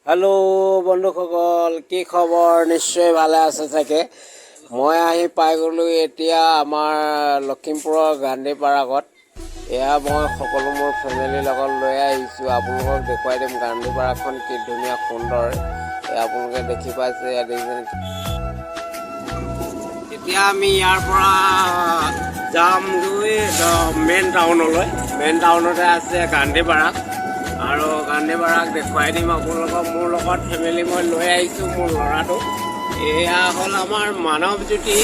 Hello बंधुসকল কি খবৰ নিশ্চয় ভালে আছে থাকে মই আহি পাই গলো এতিয়া আমাৰ লখিমপুৰৰ গান্ধী পাৰ্কত এয়া মই সকলো মোৰ ফেমিলি লগত লৈ আহিছো আপোনালোকক দেখুৱাই দিম গান্ধী পাৰ্কখন কি ধুনীয়া সুন্দৰ আপোনালোকে দেখি পাইছে এতিয়া আমি ইয়াৰ পৰা যাম মেইন টাউনতে আছে গান্ধী পাৰ্ক আৰু গান্ধী পাৰ্ক দেখুৱাই দিম আপোনালোকক মোৰ লগত ফেমিলি মই লৈ আহিছোঁ মোৰ ল'ৰাটো এয়া হ'ল আমাৰ মানৱ জ্যোতি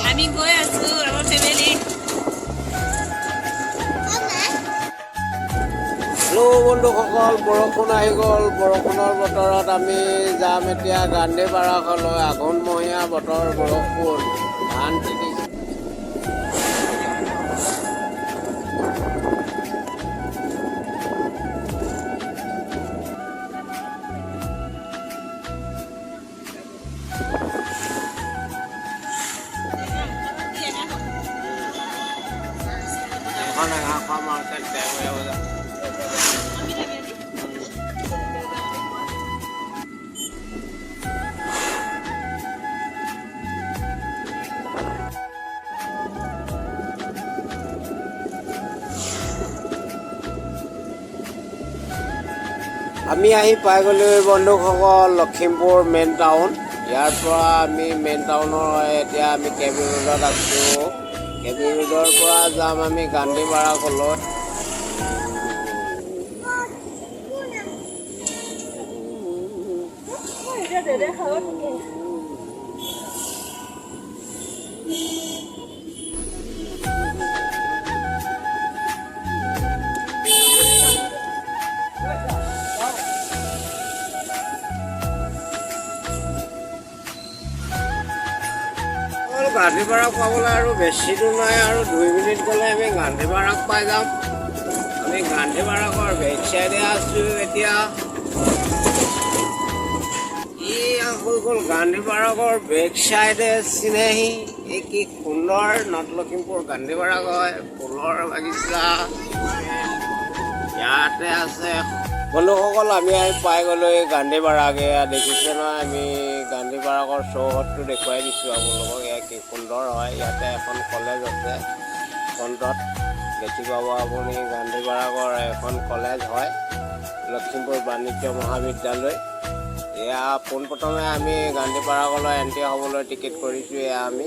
আমি গৈ আছোঁ আমাৰ ফেমিলি হেল্ল' বন্ধুসকল বৰষুণ আহি গ'ল বৰষুণৰ বতৰত আমি যাম এতিয়া গান্ধী পাৰ্কলৈ আঘোণমহীয়া বতৰ বৰষুণ ধান তিতি আমি আহি পাই গ'লো বন্ধুসকল লখিমপুৰ মেইন টাউন ইয়াৰ পৰা আমি মেইন টাউনৰ এতিয়া আমি কেবি ৰোডত আছোঁ কেবি ৰোডৰ পৰা যাম আমি গান্ধী পাৰ্কলৈ গান্ধী পাৰ্ক পাবলৈ আৰু বেছি দূৰ নাই আৰু 2 মিনিট গ'লে আমি গান্ধী পাৰ্ক পাই যাম আমি গান্ধী পাৰ্কৰ বেক চাইডে আছোঁ এতিয়া এয়া হৈ গ'ল গান্ধী পাৰ্কৰ বেক চাইডে চিনেহি এই কি সুন্দৰ নৰ্থ লখিমপুৰ গান্ধী পাৰ্ক হয় ফুলৰ বাগিচা ইয়াতে আছে বন্ধুসকল আমি আহি পাই গ'লো এই গান্ধী পাৰ্ক এয়া দেখিছে নহয় আমি গান্ধী পাৰ্কৰ চৌহদটো দেখুৱাই দিছোঁ আপোনালোকক এয়া কি সুন্দৰ হয় ইয়াতে এখন কলেজ আছে ফ্ৰণ্টত দেখি পাব আপুনি গান্ধী পাৰ্কৰ এখন কলেজ হয় লখিমপুৰ বাণিজ্য মহাবিদ্যালয় এয়া পোনপ্ৰথমে আমি গান্ধী পাৰ্কলৈ এণ্ট্ৰি হ'বলৈ টিকেট কৰিছোঁ এয়া আমি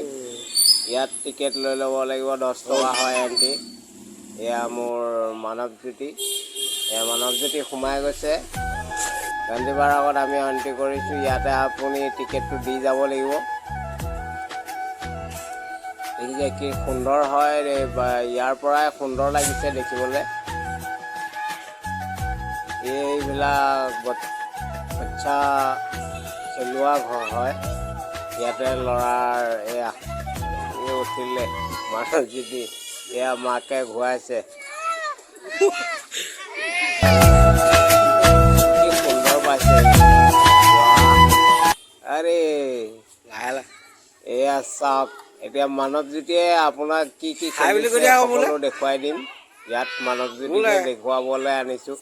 ইয়াত টিকেট লৈ ল'ব লাগিব 10 টকা হয় এণ্ট্ৰি এয়া মোৰ মানৱ জ্যোতি এয়া মানৱ জ্যোতি সোমাই গৈছে গান্ধী পাৰ্কত আমি এণ্ট্ৰি কৰিছোঁ ইয়াতে আপুনি টিকেটটো দি যাব লাগিব দেখিছে কি সুন্দৰ হয় ইয়াৰ পৰাই সুন্দৰ লাগিছে দেখিবলৈ এইবিলাক বাচ্চা খেলোৱা ঘৰ হয় ইয়াতে ল'ৰাৰ এয়া উঠিলে মানৱ জ্যোতি এয়া মাকে ঘূৰাইছে আৰে এয়া চাওক এতিয়া মানৱ জ্যোতিয়ে আপোনাক কি কি সকলো দেখুৱাই দিম ইয়াত মানৱ জ্যোতিকে দেখুৱাবলৈ আনিছোঁ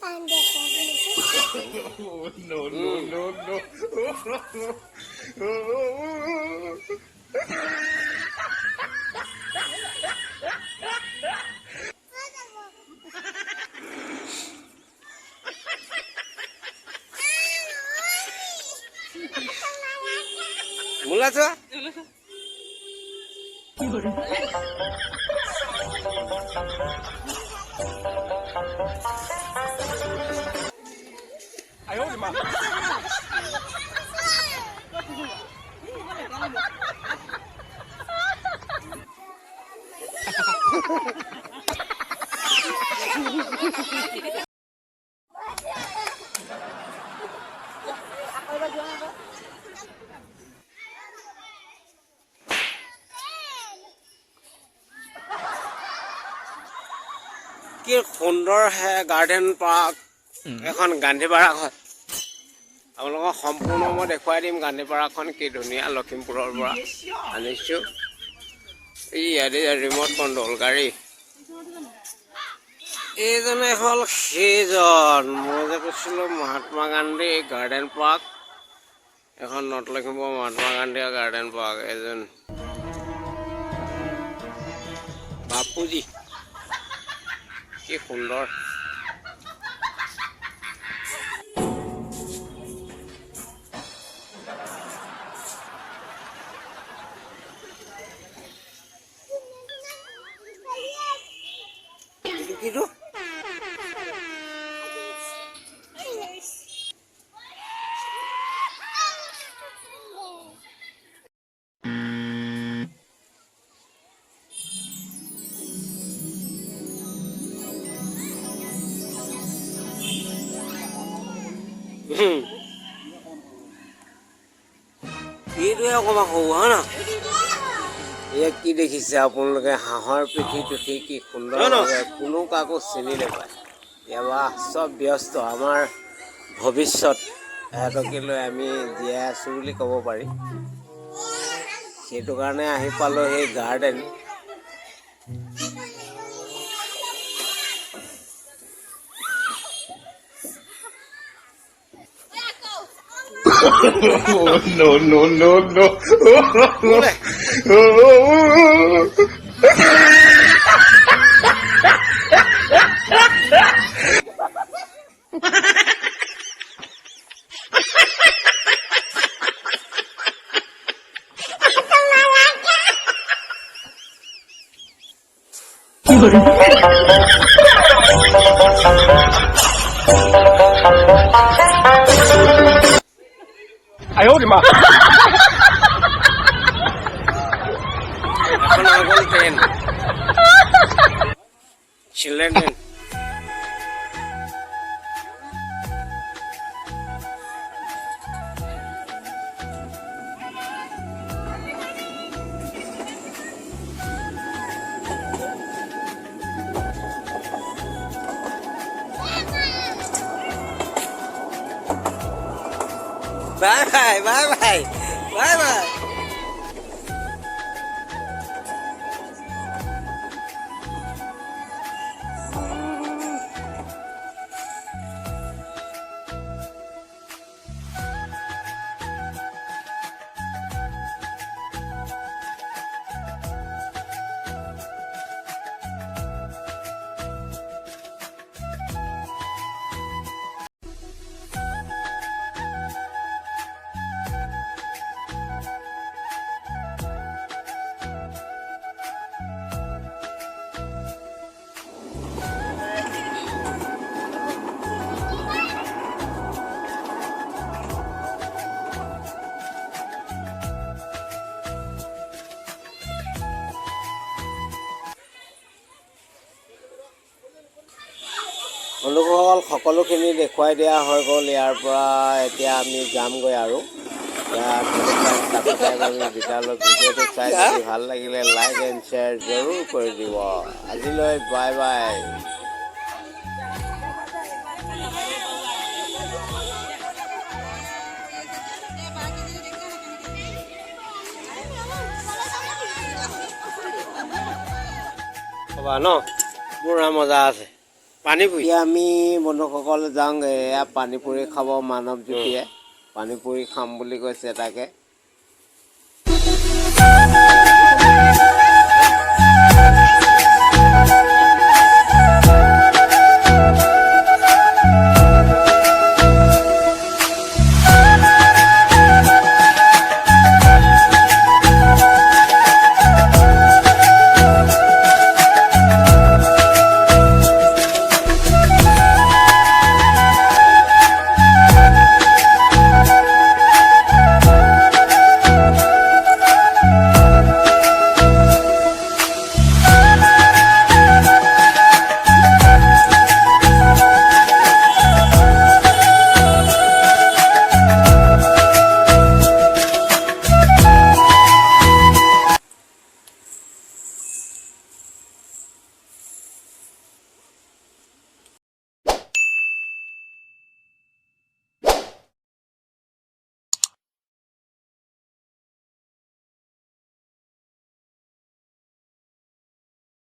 মোলা চোৱা কি সুন্দৰ গাৰ্ডেন পাৰ্ক এখন গান্ধী পাৰ্ক হয় আপোনালোকক সম্পূৰ্ণ মই দেখুৱাই দিম গান্ধী পাৰ্কখন কি ধুনীয়া লখিমপুৰৰ পৰা আনিছোঁ ইয়াতে ৰিমট কণ্ট্ৰল গাড়ী এইজনে হ'ল সেইজন মই যে কৈছিলোঁ মহাত্মা গান্ধী গাৰ্ডেন পাৰ্ক এখন north Lakhimpur Mahatma Gandhi garden park এজন বাপুজী কি সুন্দৰ কিটো এইটোৱে অকণমান সৰু হয় ন ইয়াত কি দেখিছে আপোনালোকে হাঁহৰ পিঠি টুঠি কি সুন্দৰ কোনো কাকো চিনি নাপায় ইয়াৰ চব ব্যস্ত আমাৰ ভৱিষ্যত এহেঁতকে লৈ আমি জীয়াই আছোঁ বুলি ক'ব পাৰি সেইটো কাৰণে আহি পালোঁ সেই garden no, no, no, no. Ay, oh, di ma. এখন আগল train children train Bye bye, bye bye, bye bye. বন্ধুসকল সকলোখিনি দেখুৱাই দিয়া হৈ গ'ল ইয়াৰ পৰা এতিয়া আমি যামগৈ আৰু বিদ্যালয় ভিডিঅ'টো চাই যদি ভাল লাগিলে লাইক এণ্ড শ্বেয়াৰ জৰুৰ কৰি দিব আজিলৈ বাই বাই ক'বা ন পুৰা মজা আছে পানীপুৰি আমি বন্ধুসকল যাওঁগৈ এয়া পানীপুৰি খাব মানৱ জ্যোতিয়ে পানীপুৰি খাম বুলি কৈছে তাকে